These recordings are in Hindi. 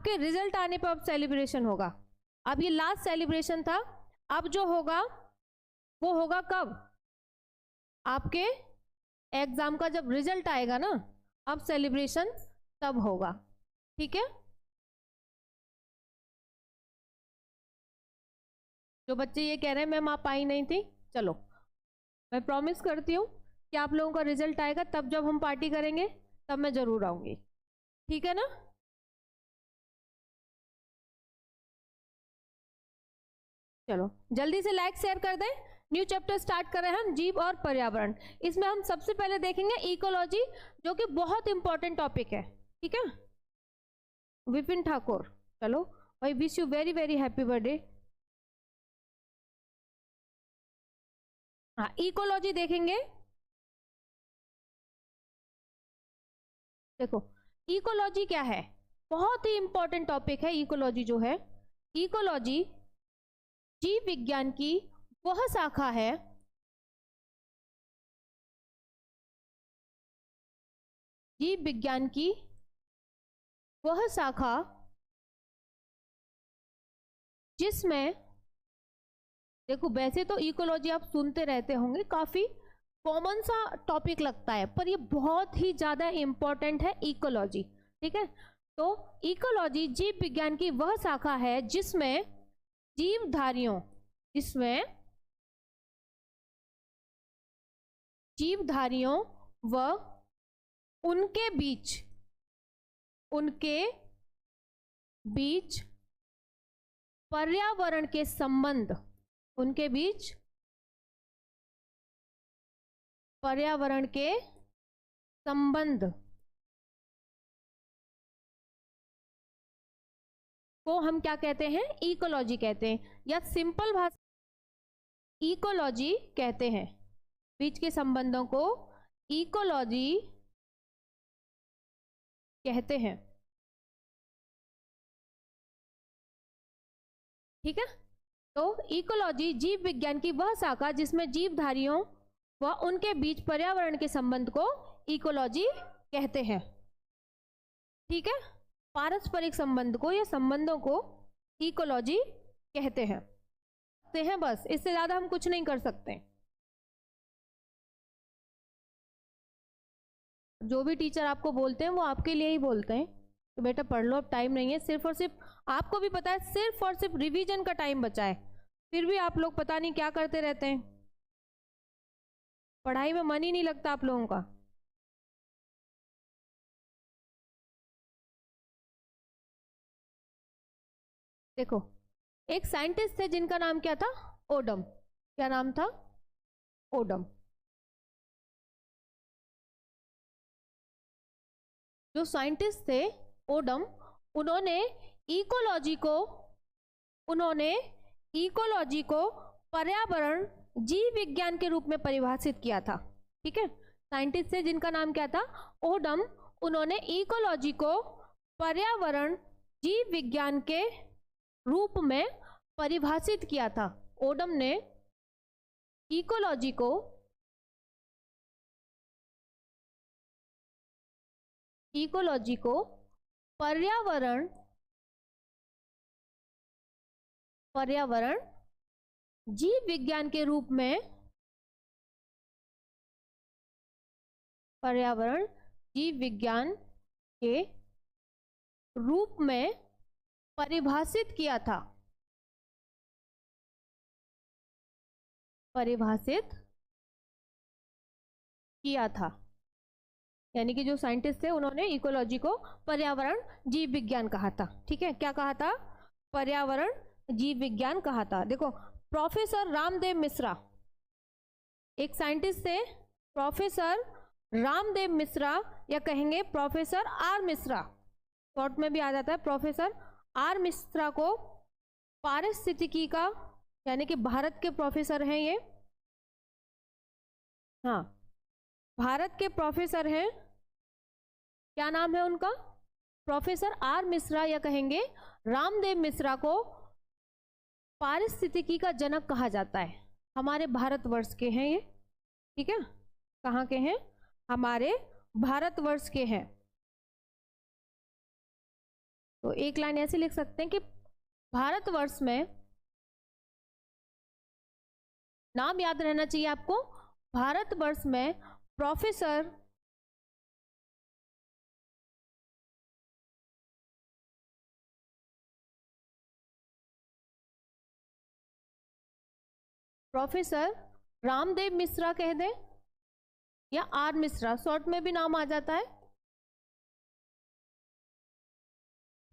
आपके रिजल्ट आने पर अब सेलिब्रेशन होगा। अब ये लास्ट सेलिब्रेशन था, अब जो होगा वो होगा कब? आपके एग्जाम का जब रिजल्ट आएगा ना, अब सेलिब्रेशन तब होगा। ठीक है, जो बच्चे ये कह रहे हैं मैम आप आई नहीं थी, चलो मैं प्रॉमिस करती हूँ कि आप लोगों का रिजल्ट आएगा तब जब हम पार्टी करेंगे तब मैं जरूर आऊंगी। ठीक है ना? चलो जल्दी से लाइक शेयर कर दें। न्यू चैप्टर स्टार्ट कर रहे हैं हम, जीव और पर्यावरण। इसमें हम सबसे पहले देखेंगे इकोलॉजी, जो कि बहुत इंपॉर्टेंट टॉपिक है। ठीक है, विपिन ठाकुर, चलो I wish you very very happy birthday. हाँ, इकोलॉजी देखेंगे। देखो इकोलॉजी क्या है, बहुत ही इंपॉर्टेंट टॉपिक है इकोलॉजी जो है। इकोलॉजी जीव विज्ञान की वह शाखा है जीव विज्ञान की वह शाखा जिसमें, देखो वैसे तो इकोलॉजी आप सुनते रहते होंगे, काफी कॉमन सा टॉपिक लगता है, पर ये बहुत ही ज्यादा इंपॉर्टेंट है इकोलॉजी। ठीक है, तो इकोलॉजी जीव विज्ञान की वह शाखा है जिसमें जीवधारियों व उनके बीच पर्यावरण के संबंध, उनके बीच पर्यावरण के संबंध को हम क्या कहते हैं? इकोलॉजी कहते हैं, या सिंपल भाषा इकोलॉजी कहते हैं। बीच के संबंधों को इकोलॉजी कहते हैं। ठीक है, तो इकोलॉजी जीव विज्ञान की वह शाखा जिसमें जीवधारियों व उनके बीच पर्यावरण के संबंध को इकोलॉजी कहते हैं। ठीक है, पारस्परिक संबंध को या संबंधों को इकोलॉजी कहते हैं। बस इससे ज्यादा हम कुछ नहीं कर सकते। जो भी टीचर आपको बोलते हैं वो आपके लिए ही बोलते हैं तो बेटा पढ़ लो, अब टाइम नहीं है। सिर्फ और सिर्फ आपको भी पता है, सिर्फ और सिर्फ रिवीजन का टाइम बचा है, फिर भी आप लोग पता नहीं क्या करते रहते हैं। पढ़ाई में मन ही नहीं लगता आप लोगों का। देखो एक साइंटिस्ट थे जिनका नाम क्या था? ओडम। क्या नाम था? ओडम। जो साइंटिस्ट थे ओडम, उन्होंने इकोलॉजी को पर्यावरण जीव विज्ञान के रूप में परिभाषित किया था। ठीक है, साइंटिस्ट थे जिनका नाम क्या था? ओडम। उन्होंने इकोलॉजी को पर्यावरण जीव विज्ञान के रूप में परिभाषित किया था। ओडम ने इकोलॉजी को पर्यावरण जीव विज्ञान के रूप में परिभाषित किया था। यानी कि जो साइंटिस्ट थे उन्होंने इकोलॉजी को पर्यावरण जीव विज्ञान कहा था। ठीक है, क्या कहा था? पर्यावरण जीव विज्ञान कहा था। देखो प्रोफेसर रामदेव मिश्रा एक साइंटिस्ट थे, प्रोफेसर रामदेव मिश्रा, या कहेंगे प्रोफेसर आर मिश्रा, शॉर्ट में भी आ जाता है। प्रोफेसर आर मिश्रा को पारिस्थितिकी का, यानी कि भारत के प्रोफेसर हैं ये। हाँ, भारत के प्रोफेसर हैं। क्या नाम है उनका? प्रोफेसर आर मिश्रा, या कहेंगे रामदेव मिश्रा को पारिस्थितिकी का जनक कहा जाता है। हमारे भारतवर्ष के हैं ये। ठीक है, कहाँ के हैं? हमारे भारतवर्ष के हैं। तो एक लाइन ऐसे लिख सकते हैं कि भारतवर्ष में, नाम याद रहना चाहिए आपको, भारतवर्ष में प्रोफेसर रामदेव मिश्रा कह दें, या आर मिश्रा, शॉर्ट में भी नाम आ जाता है।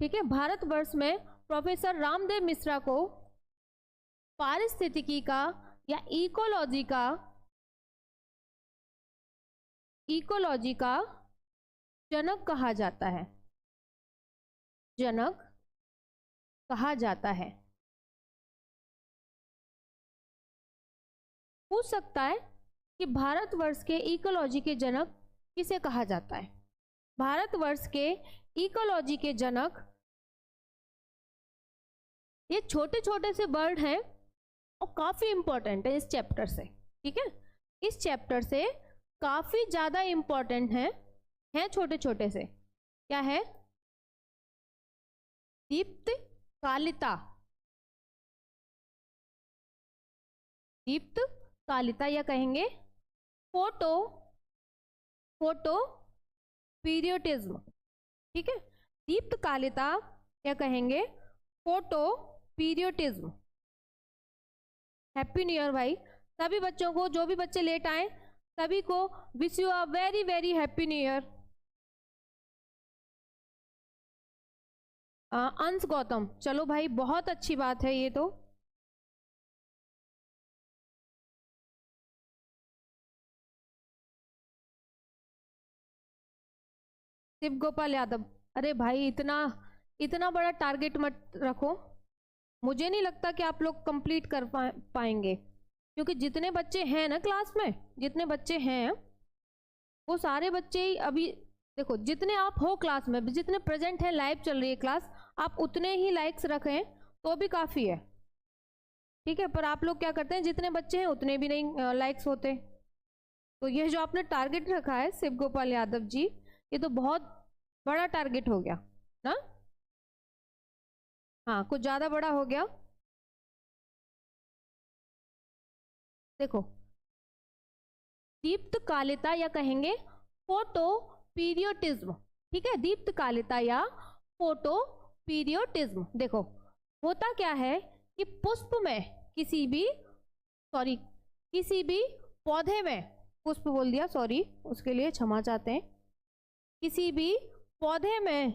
ठीक है, भारतवर्ष में प्रोफेसर रामदेव मिश्रा को पारिस्थितिकी का या इकोलॉजी का जनक कहा जाता है, जनक कहा जाता है। पूछ सकता है कि भारतवर्ष के इकोलॉजी के जनक किसे कहा जाता है। भारतवर्ष के इकोलॉजी के जनक, ये छोटे छोटे से वर्ड हैं और काफी इंपॉर्टेंट है इस चैप्टर से। ठीक है, इस चैप्टर से काफी ज्यादा इंपॉर्टेंट हैं छोटे छोटे से। क्या है? दीप्त कालिता, दीप्त कालिता या कहेंगे फोटो पीरियोडिज्म। ठीक है, दीप्त कालिता या कहेंगे photo periodism. Happy new year भाई सभी बच्चों को, जो भी बच्चे लेट आए सभी को wish you a very very happy new year. अंश गौतम, चलो भाई बहुत अच्छी बात है ये तो। शिव गोपाल यादव, अरे भाई इतना बड़ा टारगेट मत रखो, मुझे नहीं लगता कि आप लोग कंप्लीट कर पाएंगे, क्योंकि जितने बच्चे हैं ना क्लास में, जितने बच्चे हैं वो सारे बच्चे ही अभी देखो, जितने आप हो क्लास में, जितने प्रेजेंट हैं, लाइव चल रही है क्लास, आप उतने ही लाइक्स रखें तो भी काफ़ी है। ठीक है, पर आप लोग क्या करते हैं, जितने बच्चे हैं उतने भी नहीं लाइक्स होते। तो यह जो आपने टारगेट रखा है शिव गोपाल यादव जी, ये तो बहुत बड़ा टारगेट हो गया ना। हाँ, कुछ ज़्यादा बड़ा हो गया। देखो, दीप्त कालिता या कहेंगे फोटो पीरियोडिज्म। ठीक है, दीप्त कालिता या फोटो पीरियोडिज्म। देखो होता क्या है कि पुष्प में किसी भी पौधे में, पुष्प बोल दिया सॉरी, उसके लिए क्षमा चाहते हैं, किसी भी पौधे में,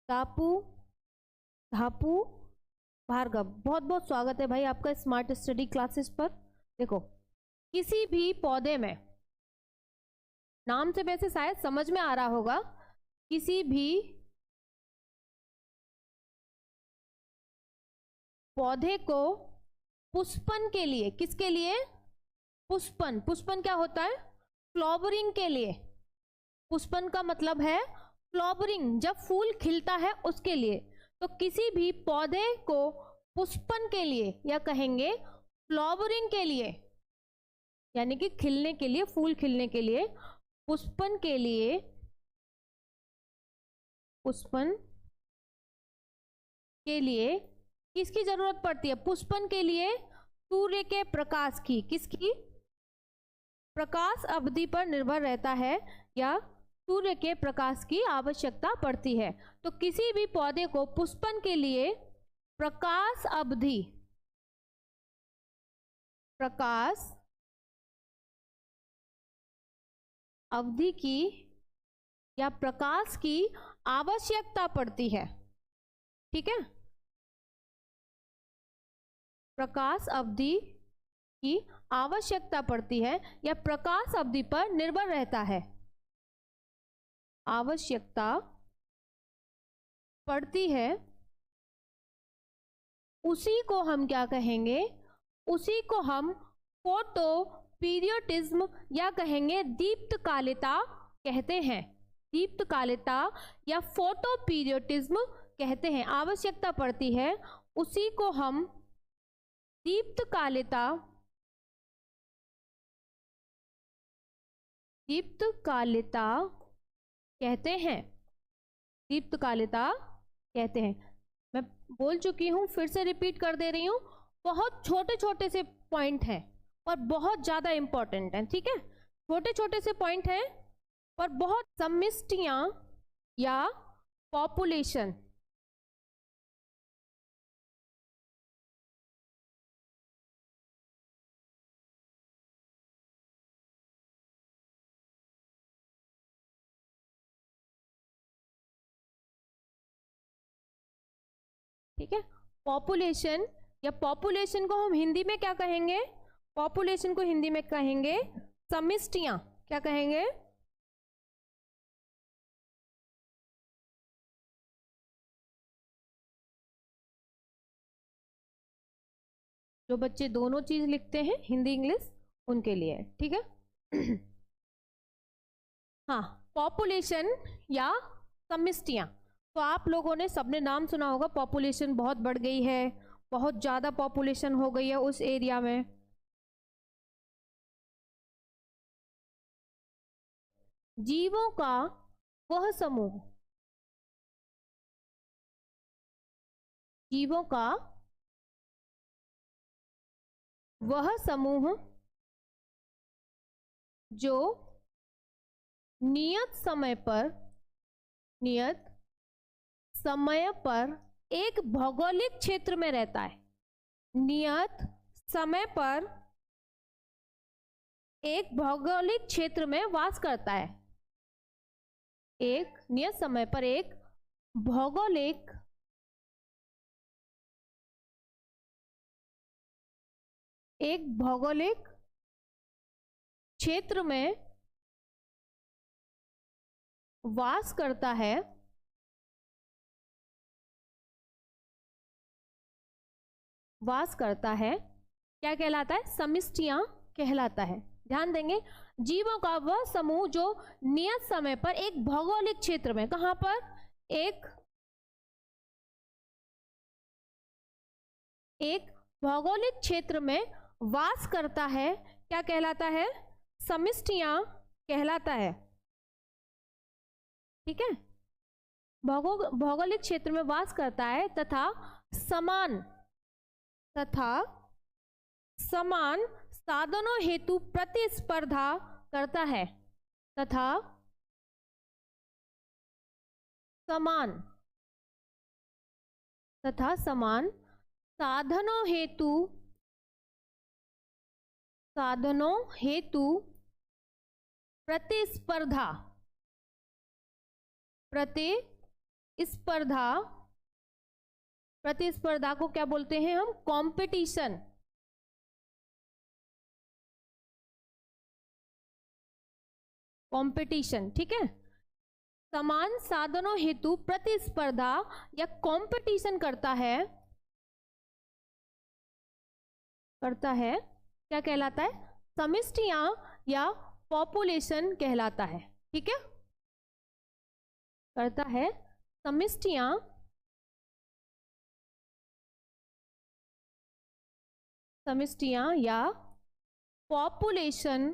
धापू भार्गव, बहुत बहुत स्वागत है भाई आपका स्मार्ट स्टडी क्लासेस पर। देखो, किसी भी पौधे में, नाम से वैसे शायद समझ में आ रहा होगा, किसी भी पौधे को पुष्पन के लिए, किसके लिए? पुष्पन। पुष्पन क्या होता है? फ्लावरिंग के लिए। पुष्पन का मतलब है फ्लावरिंग, जब फूल खिलता है उसके लिए। तो किसी भी पौधे को पुष्पन के लिए या कहेंगे फ्लावरिंग के लिए, यानी कि खिलने के लिए, फूल खिलने के लिए, पुष्पन के लिए, पुष्पन के लिए किसकी जरूरत पड़ती है? पुष्पन के लिए सूर्य के प्रकाश की, किसकी? प्रकाश अवधि पर निर्भर रहता है या सूर्य के प्रकाश की आवश्यकता पड़ती है। तो किसी भी पौधे को पुष्पन के लिए प्रकाश अवधि की या प्रकाश की आवश्यकता पड़ती है। ठीक है, प्रकाश अवधि की आवश्यकता पड़ती है या प्रकाश अवधि पर निर्भर रहता है, आवश्यकता पड़ती है, उसी को हम क्या कहेंगे? उसी को हम फोटो पीरियोडिज्म या कहेंगे दीप्त कालिता कहते हैं। दीप्त कालिता या फोटो पीरियोडिज्म कहते हैं। आवश्यकता पड़ती है, उसी को हम दीप्त कालिता कहते हैं। दीप्तकालिता कहते हैं। मैं बोल चुकी हूँ, फिर से रिपीट कर दे रही हूँ, बहुत छोटे छोटे से पॉइंट हैं और बहुत ज़्यादा इंपॉर्टेंट हैं, ठीक है। छोटे छोटे से पॉइंट हैं और बहुत समष्टियाँ या पॉपुलेशन, ठीक है। पॉपुलेशन या पॉपुलेशन को हम हिंदी में क्या कहेंगे? पॉपुलेशन को हिंदी में कहेंगे समष्टियां। क्या कहेंगे? जो बच्चे दोनों चीज लिखते हैं, हिंदी इंग्लिश, उनके लिए, ठीक है। हाँ, पॉपुलेशन या समष्टियां। तो आप लोगों ने सबने नाम सुना होगा, पॉपुलेशन बहुत बढ़ गई है, बहुत ज़्यादा पॉपुलेशन हो गई है उस एरिया में। जीवों का वह समूह, जीवों का वह समूह जो नियत समय पर एक भौगोलिक क्षेत्र में रहता है। नियत समय पर एक भौगोलिक क्षेत्र में वास करता है। एक नियत समय पर एक भौगोलिक क्षेत्र में वास करता है, क्या कहलाता है? समष्टियां कहलाता है। ध्यान देंगे, जीवों का वह समूह जो नियत समय पर एक भौगोलिक क्षेत्र में, कहां पर? एक भौगोलिक क्षेत्र में वास करता है, क्या कहलाता है? समष्टियां कहलाता है, ठीक है। भौगोलिक क्षेत्र में वास करता है तथा समान साधनों हेतु प्रतिस्पर्धा करता है, तथा समान साधनों हेतु प्रतिस्पर्धा को क्या बोलते हैं हम? कॉम्पिटिशन, ठीक है। समान साधनों हेतु प्रतिस्पर्धा या कंपटीशन करता है, क्या कहलाता है? समष्टियां या पॉपुलेशन कहलाता है, ठीक है। करता है समष्टियां या पॉपुलेशन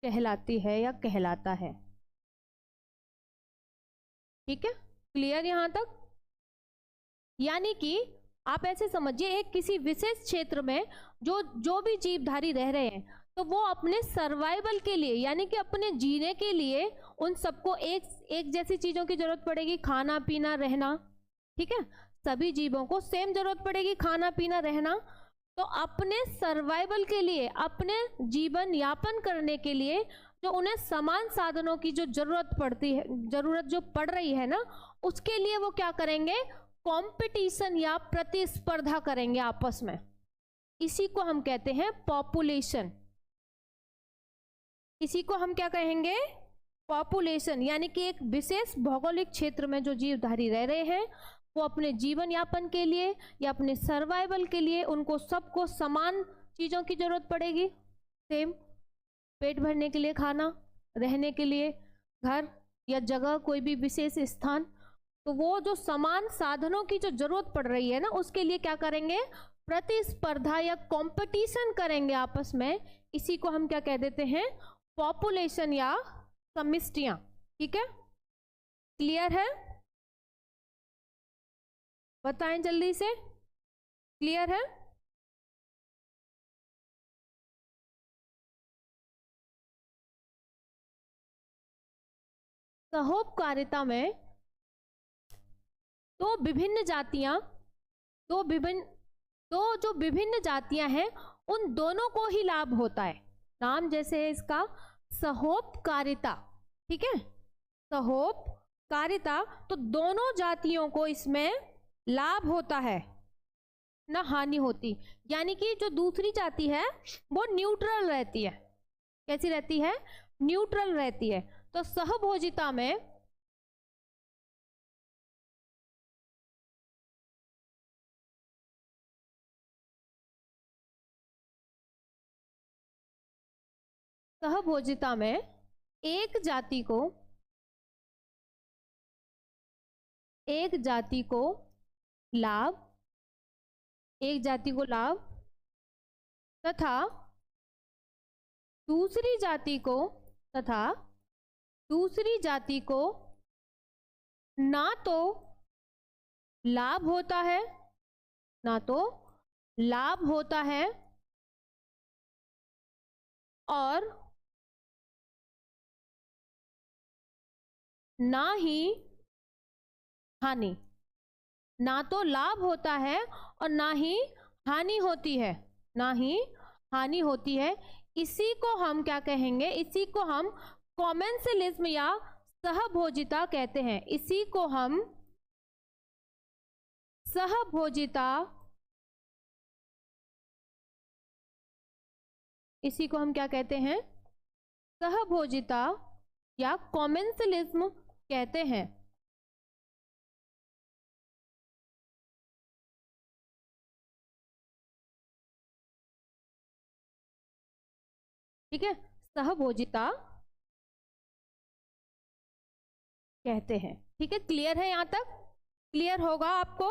कहलाती है या कहलाता है, ठीक है। क्लियर यहां तक? यानी कि आप ऐसे समझिए, एक किसी विशेष क्षेत्र में जो भी जीवधारी रह रहे हैं, तो वो अपने सर्वाइवल के लिए, यानी कि अपने जीने के लिए, उन सबको एक जैसी चीजों की जरूरत पड़ेगी, खाना पीना रहना, ठीक है। सभी जीवों को सेम जरूरत पड़ेगी, खाना पीना रहना। तो अपने सर्वाइवल के लिए, अपने जीवन यापन करने के लिए जो उन्हें समान साधनों की जो जरूरत जो पड़ रही है ना, उसके लिए वो क्या करेंगे? कंपटीशन या प्रतिस्पर्धा करेंगे आपस में। इसी को हम कहते हैं पॉपुलेशन। इसी को हम क्या कहेंगे? पॉपुलेशन। यानी कि एक विशेष भौगोलिक क्षेत्र में जो जीवधारी रह रहे हैं, वो अपने जीवन यापन के लिए या अपने सर्वाइवल के लिए, उनको सबको समान चीजों की जरूरत पड़ेगी, सेम। पेट भरने के लिए खाना, रहने के लिए घर या जगह, कोई भी विशेष स्थान। तो वो जो समान साधनों की जो जरूरत पड़ रही है ना, उसके लिए क्या करेंगे? प्रतिस्पर्धा या कंपटीशन करेंगे आपस में। इसी को हम क्या कह देते हैं? पॉपुलेशन या समष्टियां। ठीक है, क्लियर है? बताएं जल्दी से, क्लियर है? सहोपकारिता में तो विभिन्न जातियां, तो जो विभिन्न जातियां हैं उन दोनों को ही लाभ होता है। नाम जैसे है इसका सहोपकारिता। ठीक है, सहोपकारिता, तो दोनों जातियों को इसमें लाभ होता है, ना हानि होती। यानी कि जो दूसरी जाति है वो न्यूट्रल रहती है। कैसी रहती है? न्यूट्रल रहती है। तो सहभोजिता में एक जाति को लाभ, एक जाति को लाभ तथा दूसरी जाति को ना तो लाभ होता है और ना ही हानि। ना तो लाभ होता है और ना ही हानि होती है। इसी को हम क्या कहेंगे? इसी को हम कॉमेंसलिज्म या सहभोजिता कहते हैं। इसी को हम क्या कहते हैं? सहभोजिता या कॉमेंसलिज्म कहते हैं। ठीक है, सहभोजिता कहते हैं। ठीक है, क्लियर है? यहां तक क्लियर होगा आपको?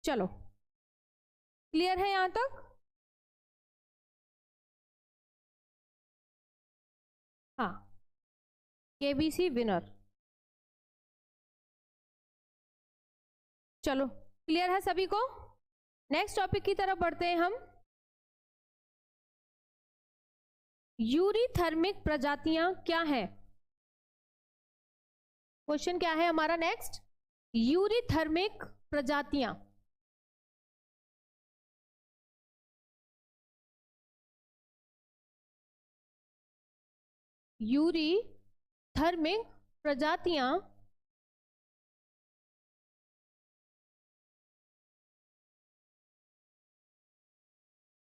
चलो, क्लियर है यहां तक? हाँ, केबीसी विनर। चलो, क्लियर है सभी को? नेक्स्ट टॉपिक की तरफ बढ़ते हैं हम। यूरिथर्मिक प्रजातियां क्या है? क्वेश्चन क्या है हमारा नेक्स्ट? यूरिथर्मिक प्रजातियां। यूरिथर्मिक प्रजातियां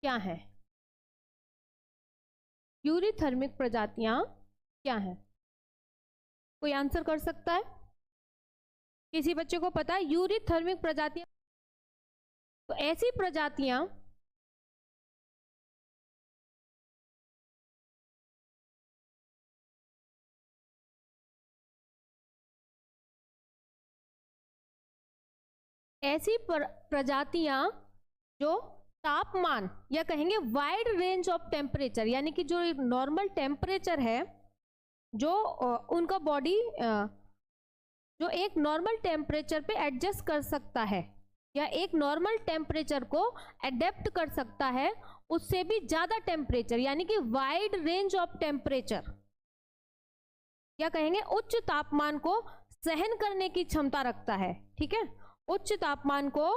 क्या है? यूरिथर्मिक प्रजातियां क्या है? कोई आंसर कर सकता है? किसी बच्चे को पता है यूरिथर्मिक प्रजातियां? तो ऐसी प्रजातियां जो तापमान या कहेंगे वाइड रेंज ऑफ टेम्परेचर, यानी कि जो नॉर्मल टेम्परेचर है, जो उनका बॉडी जो एक नॉर्मल टेम्परेचर पे एडजस्ट कर सकता है या एक नॉर्मल टेम्परेचर को एडेप्ट कर सकता है, उससे भी ज्यादा टेम्परेचर, यानी कि वाइड रेंज ऑफ टेम्परेचर या कहेंगे उच्च तापमान को सहन करने की क्षमता रखता है। ठीक है, उच्च तापमान को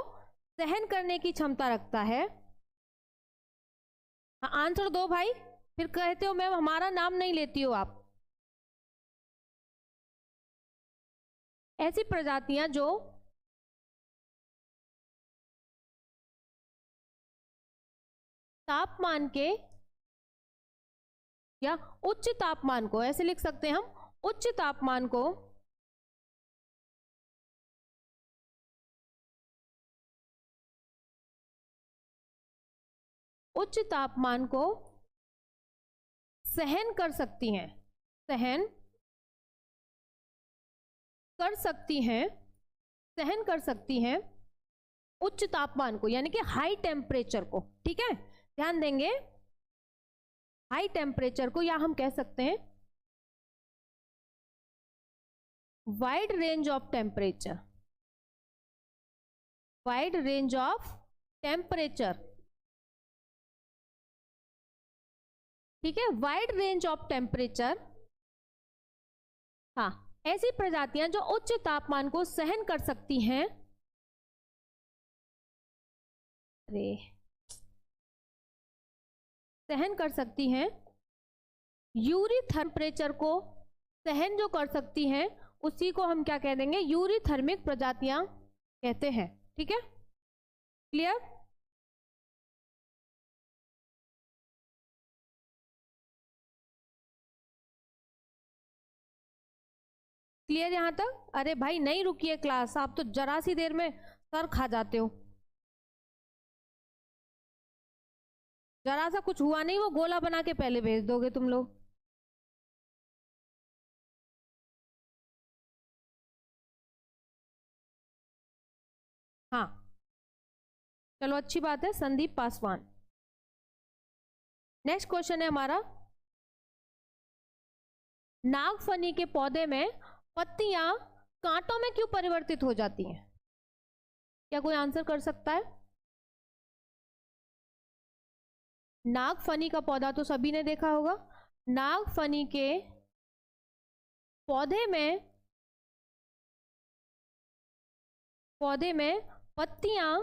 सहन करने की क्षमता रखता है। हाँ, आंसर दो भाई, फिर कहते हो मैम हमारा नाम नहीं लेती हो आप। ऐसी प्रजातियां जो तापमान के या उच्च तापमान को, ऐसे लिख सकते हैं हम, उच्च तापमान को सहन कर सकती हैं, सहन कर सकती हैं उच्च तापमान को, यानी कि हाई टेम्परेचर को। ठीक है, ध्यान देंगे, हाई टेम्परेचर को, या हम कह सकते हैं wide range of temperature, wide range of temperature, ठीक है, वाइड रेंज ऑफ टेम्परेचर। हाँ, ऐसी प्रजातियां जो उच्च तापमान को सहन कर सकती हैं, सहन कर सकती हैं, यूरी टेम्परेचर को सहन जो कर सकती हैं, उसी को हम क्या कह देंगे, यूरीथर्मिक प्रजातियां कहते हैं। ठीक है, क्लियर? क्लियर यहां तक? अरे भाई नहीं रुकिए क्लास, आप तो जरा सी देर में सर खा जाते हो। जरा सा कुछ हुआ नहीं, वो गोला बना के पहले भेज दोगे तुम लोग। हाँ चलो अच्छी बात है, संदीप पासवान। नेक्स्ट क्वेश्चन है हमारा, नागफनी के पौधे में पत्तियां कांटों में क्यों परिवर्तित हो जाती हैं? क्या कोई आंसर कर सकता है? नागफनी का पौधा तो सभी ने देखा होगा। नागफनी के पौधे में पत्तियां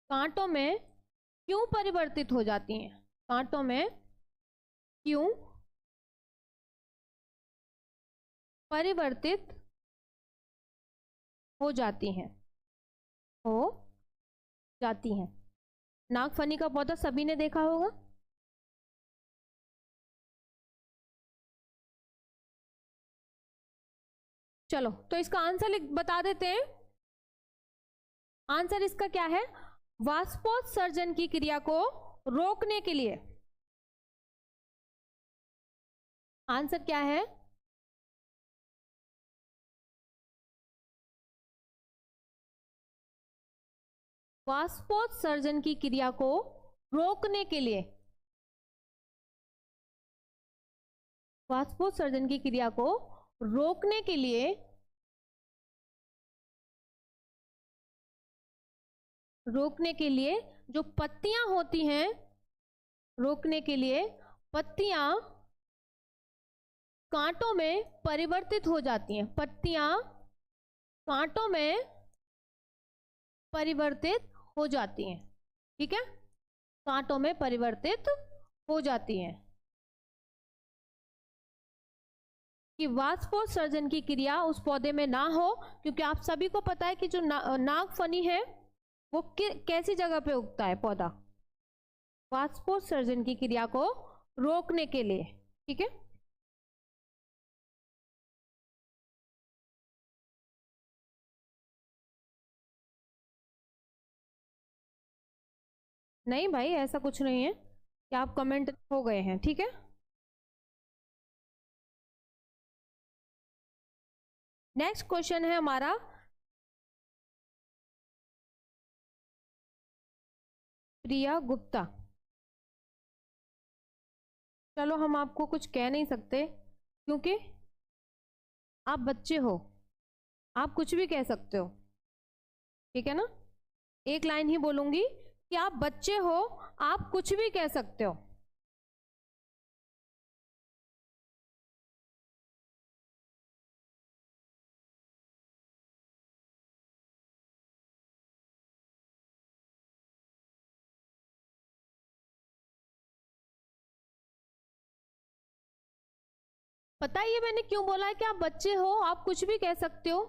कांटों में क्यों परिवर्तित हो जाती हैं? कांटों में क्यों परिवर्तित हो जाती हैं? नागफनी का पौधा सभी ने देखा होगा। चलो तो इसका आंसर बता देते हैं। आंसर इसका क्या है? वाष्पोत्सर्जन की क्रिया को रोकने के लिए। आंसर क्या है? वाष्पोत्सर्जन की क्रिया को रोकने के लिए। वाष्पोत्सर्जन की क्रिया को रोकने के लिए जो पत्तियां होती हैं, रोकने के लिए पत्तियां कांटों में परिवर्तित हो जाती हैं। पत्तियां कांटों में परिवर्तित हो जाती हैं। ठीक है, कांटों में परिवर्तित हो जाती हैं। कि वाष्पोत्सर्जन की क्रिया उस पौधे में ना हो, क्योंकि आप सभी को पता है कि जो नागफनी है वो कैसी जगह पे उगता है पौधा? वाष्पोत्सर्जन की क्रिया को रोकने के लिए। ठीक है, नहीं भाई ऐसा कुछ नहीं है कि आप कमेंट हो गए हैं। ठीक है, नेक्स्ट क्वेश्चन है हमारा, प्रिया गुप्ता। चलो हम आपको कुछ कह नहीं सकते क्योंकि आप बच्चे हो, आप कुछ भी कह सकते हो। ठीक है ना, एक लाइन ही बोलूंगी कि आप बच्चे हो, आप कुछ भी कह सकते हो। पता है ये मैंने क्यों बोला है कि आप बच्चे हो, आप कुछ भी कह सकते हो?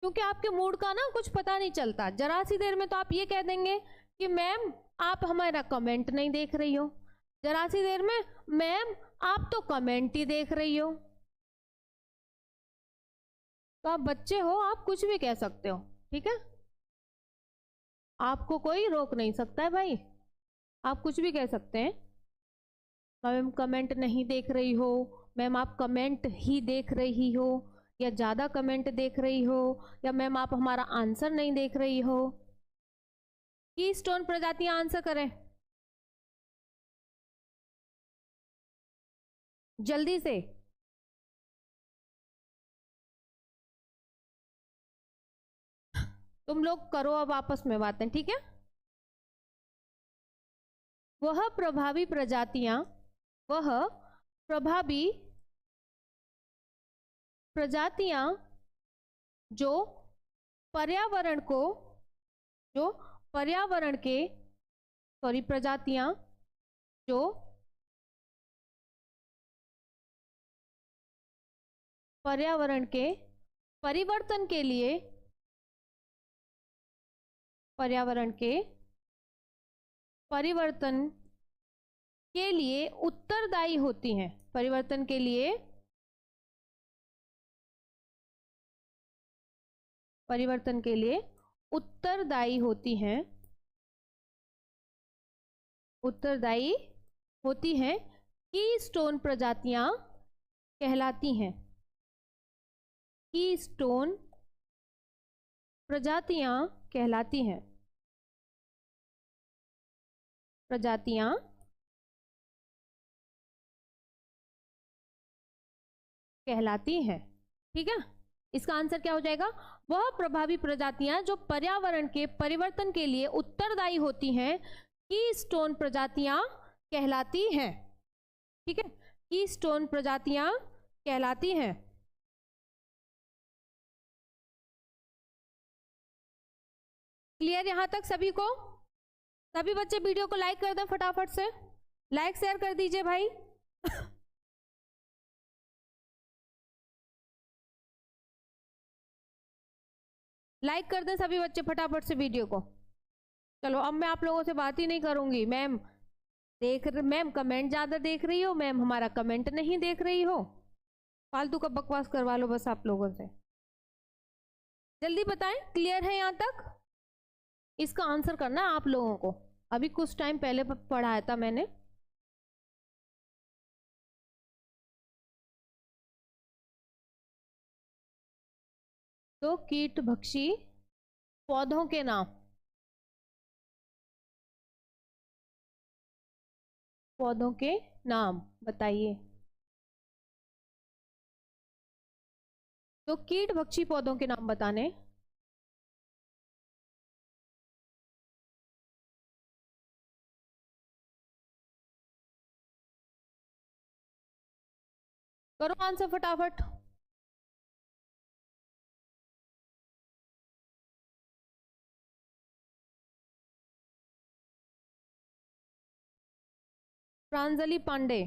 क्योंकि आपके मूड का ना कुछ पता नहीं चलता। जरा सी देर में तो आप ये कह देंगे कि मैम आप हमारा कमेंट नहीं देख रही हो, जरा सी देर में मैम आप तो कमेंट ही देख रही हो। तो आप बच्चे हो, आप कुछ भी कह सकते हो। ठीक है, आपको कोई रोक नहीं सकता है भाई, आप कुछ भी कह सकते हैं। मैम कमेंट नहीं देख रही हो, मैम आप कमेंट ही देख रही हो, या ज़्यादा कमेंट देख रही हो, या मैम आप हमारा आंसर नहीं देख रही हो। कीस्टोन प्रजातियां आंसर करें जल्दी से। तुम लोग करो अब आपस में बातें, ठीक है। वह प्रभावी प्रजातियां जो पर्यावरण के प्रजातियां जो पर्यावरण के परिवर्तन के लिए उत्तरदायी होती हैं। परिवर्तन के लिए उत्तरदायी होती हैं कीस्टोन प्रजातियां कहलाती हैं। कीस्टोन प्रजातियां कहलाती हैं, ठीक है। इसका आंसर क्या हो जाएगा? वह प्रभावी प्रजातियां जो पर्यावरण के परिवर्तन के लिए उत्तरदायी होती हैं कीस्टोन प्रजातियां कहलाती हैं, ठीक है। कीस्टोन प्रजातियां कहलाती हैं। क्लियर यहां तक सभी को? सभी बच्चे वीडियो को लाइक कर दें फटाफट से, लाइक शेयर कर दीजिए भाई। लाइक कर दें सभी बच्चे फटाफट से वीडियो को। चलो अब मैं आप लोगों से बात ही नहीं करूंगी। मैम कमेंट ज्यादा देख रही हो, मैम हमारा कमेंट नहीं देख रही हो, फालतू का बकवास करवा लो बस आप लोगों से। जल्दी बताएं, क्लियर है यहां तक? इसका आंसर करना है आप लोगों को। अभी कुछ टाइम पहले पढ़ाया था मैंने। तो कीट भक्षी पौधों के नाम, बताइए। तो कीट भक्षी पौधों के नाम बताने। करो आंसर फटाफट। प्रांजलि पांडे,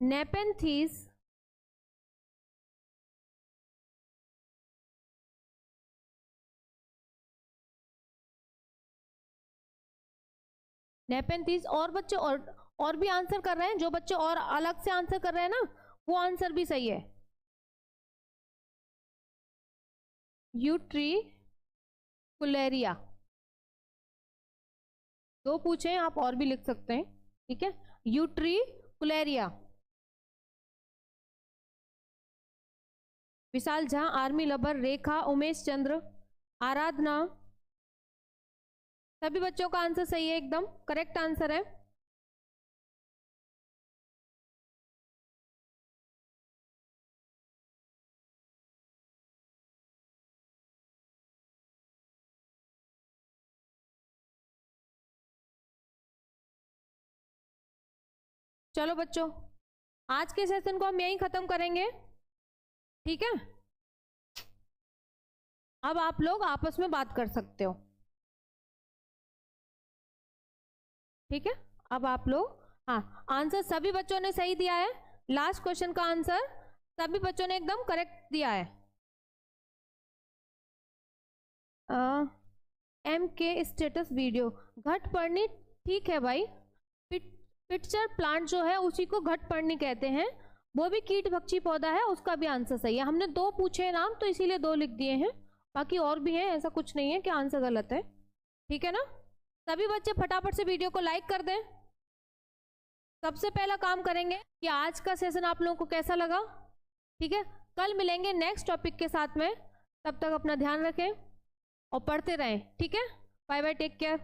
नेपेंथीस, और बच्चे और भी आंसर कर रहे हैं। जो बच्चे और अलग से आंसर कर रहे हैं ना, वो आंसर भी सही है। यूट्रिकुलेरिया, दो पूछे, आप और भी लिख सकते हैं, ठीक है। यूट्रिकुलेरिया। विशाल झा, आर्मी लवर, रेखा, उमेश चंद्र, आराधना, सभी बच्चों का आंसर सही है, एकदम करेक्ट आंसर है। चलो बच्चों, आज के सेशन को हम यहीं खत्म करेंगे, ठीक है। अब आप लोग आपस में बात कर सकते हो, ठीक है। अब आप लोग, हाँ, आंसर सभी बच्चों ने सही दिया है। लास्ट क्वेश्चन का आंसर सभी बच्चों ने एकदम करेक्ट दिया है। MK स्टेटस वीडियो, घट पर्णी, ठीक है भाई। पिक्चर प्लांट जो है उसी को घट पर्णी कहते हैं, वो भी कीट भक्षी पौधा है, उसका भी आंसर सही है। हमने दो पूछे नाम तो इसीलिए दो लिख दिए हैं, बाकी और भी हैं, ऐसा कुछ नहीं है कि आंसर गलत है, ठीक है ना। सभी बच्चे फटाफट से वीडियो को लाइक कर दें। सबसे पहला काम करेंगे कि आज का सेशन आप लोगों को कैसा लगा, ठीक है। कल मिलेंगे नेक्स्ट टॉपिक के साथ में, तब तक अपना ध्यान रखें। और पढ़ते रहें, ठीक है। Bye bye, take care.